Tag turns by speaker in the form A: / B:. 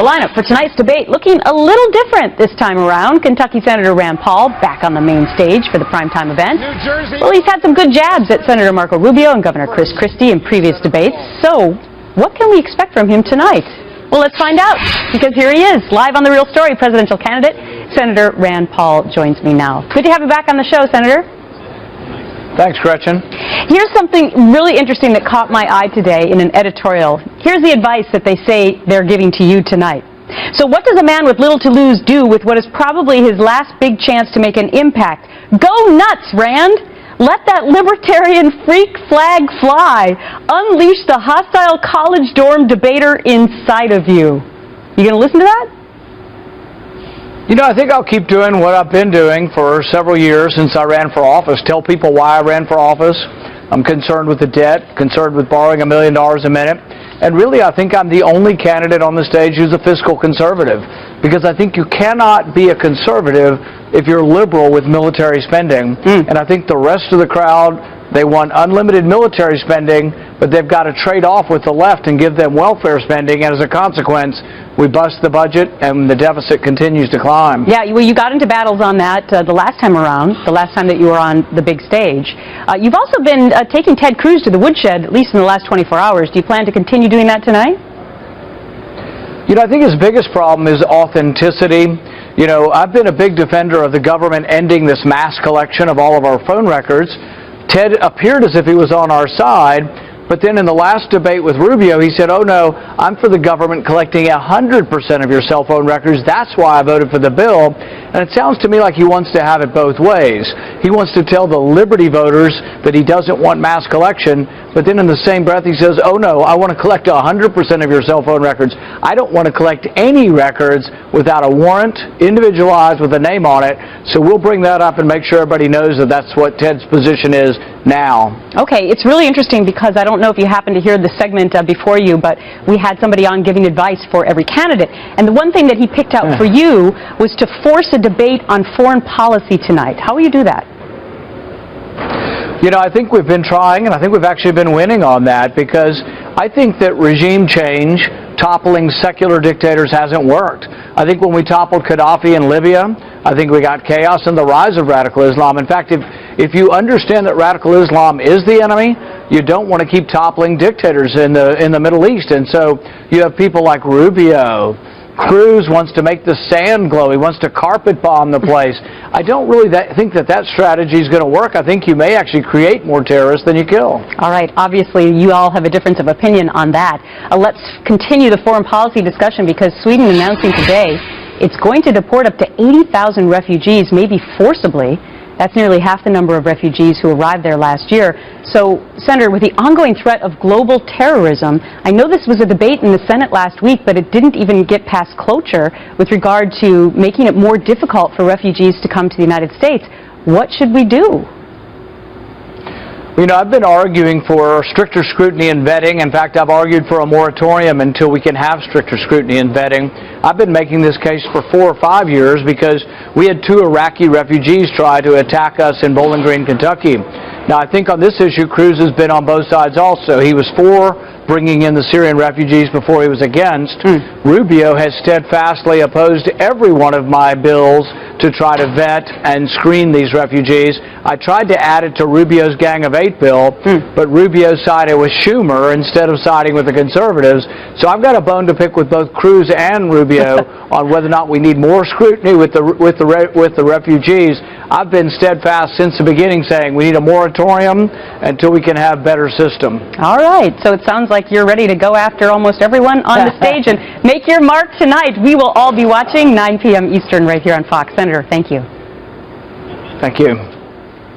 A: lineup for tonight's debate looking a little different this time around. Kentucky Senator Rand Paul back on the main stage for the primetime event. Well, he's had some good jabs at Senator Marco Rubio and Governor Chris Christie in previous debates. So, what can we expect from him tonight? Well, let's find out, because here he is, live on The Real Story, presidential candidate, Senator Rand Paul joins me now. Good to have you back on the show, Senator.
B: Thanks, Gretchen.
A: Here's something really interesting that caught my eye today in an editorial. Here's the advice that they say they're giving to you tonight. So what does a man with little to lose do with what is probably his last big chance to make an impact? Go nuts, Rand! Let that libertarian freak flag fly. Unleash the hostile college dorm debater inside of you. You gonna listen to that?
B: You know, I think I'll keep doing what I've been doing for several years since I ran for office. Tell people why I ran for office. I'm concerned with the debt, concerned with borrowing $1 million a minute. And really, I think I'm the only candidate on the stage who's a fiscal conservative. Because I think you cannot be a conservative if you're liberal with military spending. And I think the rest of the crowd, they want unlimited military spending, but they've got to trade off with the left and give them welfare spending, and as a consequence, we bust the budget and the deficit continues to climb. Yeah,
A: well, you got into battles on that the last time around, the last time that you were on the big stage. You've also been taking Ted Cruz to the woodshed, at least in the last 24 hours. Do you plan to continue doing that tonight?
B: You know, I think his biggest problem is authenticity. You know, I've been a big defender of the government ending this mass collection of all of our phone records. Ted appeared as if he was on our side, but then in the last debate with Rubio, he said, oh no, I'm for the government collecting 100% of your cell phone records. That's why I voted for the bill. And it sounds to me like he wants to have it both ways. He wants to tell the Liberty voters that he doesn't want mass collection, but then in the same breath he says, oh no, I want to collect 100% of your cell phone records. I don't want to collect any records without a warrant, individualized with a name on it. So we'll bring that up and make sure everybody knows that that's what Ted's position is now. Okay,
A: it's really interesting because I don't know if you happened to hear the segment before you, but we had somebody on giving advice for every candidate. And the one thing that he picked out for you was to force a debate on foreign policy tonight. How will you do that?
B: You know, I think we've been trying, and I think we've actually been winning on that, because I think that regime change, toppling secular dictators, hasn't worked. I think when we toppled Gaddafi in Libya, I think we got chaos and the rise of radical Islam. In fact, if you understand that radical Islam is the enemy, you don't want to keep toppling dictators in the Middle East. And so you have people like Rubio. Cruz wants to make the sand glow. He wants to carpet bomb the place. I don't really think that strategy is going to work. I think you may actually create more terrorists than you kill.
A: All right. Obviously, you all have a difference of opinion on that. Let's continue the foreign policy discussion, because Sweden announcing today it's going to deport up to 80,000 refugees, maybe forcibly. That's nearly half the number of refugees who arrived there last year. So, Senator, with the ongoing threat of global terrorism, I know this was a debate in the Senate last week, but it didn't even get past cloture with regard to making it more difficult for refugees to come to the United States. What should we do?
B: You know, I've been arguing for stricter scrutiny and vetting. In fact, I've argued for a moratorium until we can have stricter scrutiny and vetting. I've been making this case for 4 or 5 years because we had 2 Iraqi refugees try to attack us in Bowling Green, Kentucky. Now, I think on this issue, Cruz has been on both sides also. He was for bringing in the Syrian refugees before he was against. Rubio has steadfastly opposed every one of my bills to try to vet and screen these refugees. I tried to add it to Rubio's Gang of 8 bill, but Rubio sided with Schumer instead of siding with the conservatives. So I've got a bone to pick with both Cruz and Rubio on whether or not we need more scrutiny with the refugees. I've been steadfast since the beginning saying we need a moratorium until we can have better system.
A: All right. So it sounds like you're ready to go after almost everyone on the stage and make your mark tonight. We will all be watching 9 p.m. Eastern right here on Fox. Senator, thank you.
B: Thank you.